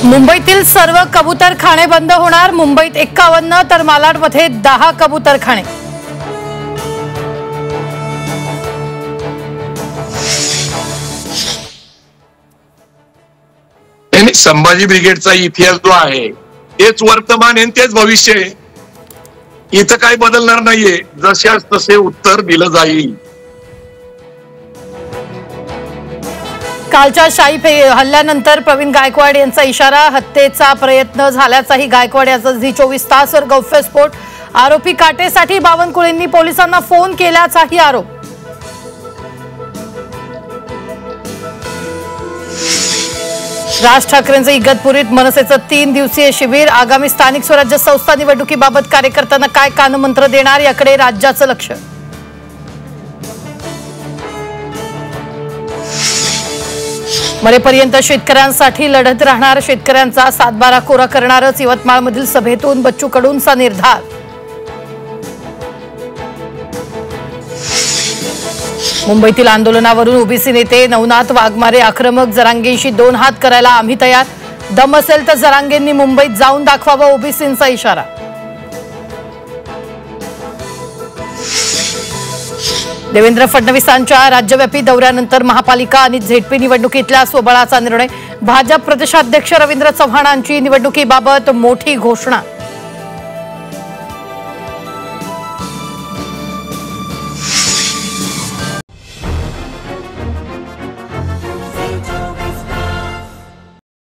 मुंबईतील सर्व कबूतरखाने बंद होणार। मुंबईत 51 तर मालाडमध्ये 10 कबूतरखाने। संभाजी ब्रिगेडचा इतिहास जो आहे तेच वर्तमान आणि तेच भविष्य आहे। इथं काही बदलणार नाहीये, जशास तसे उत्तर दिलं जाईल। कालच्या शाही हल्ल्यानंतर प्रवीण गायकवाड यांचा इशारा, हत्येचा प्रयत्न झाल्याचाही गायकवाड याचा झी 24 तासवर गौप्यस्फोट। आरोपी काटेसाठी बावनकुळेंनी पोलिसांना फोन केल्याचाही आरोप। राज ठाकरेंचे इगतपुरीत मनसेचं 3 दिवसीय शिबिर। आगामी स्थानिक स्वराज्य संस्था निवडणुकीबाबत कार्यकर्त्यांना काय कानमंत्र देणार, याकडे राज्याचं लक्ष। मरेपर्यंत शेतकऱ्यांसाठी लढत राहणार, शेतकऱ्यांचा सातबारा कोरा करणारच। यवतमाळमधील सभेतून बच्चू कडूंचा निर्धार। मुंबईतील आंदोलनावरून ओबीसी नेते नवनाथ वाघमारे आक्रमक, जरांगेंशी 2 हात करायला आम्ही तयार। दम असेल तर जरांगेंनी मुंबईत जाऊन दाखवावं, ओबीसींचा इशारा। देवेंद्र फडणवीसांच्या राज्यव्यापी दौऱ्यानंतर महापालिका आणि झेडपी निवडणुकीतल्या स्वबळाचा निर्णय। भाजप प्रदेशाध्यक्ष रवींद्र चव्हाणांची निवडणुकीबाबत मोठी घोषणा।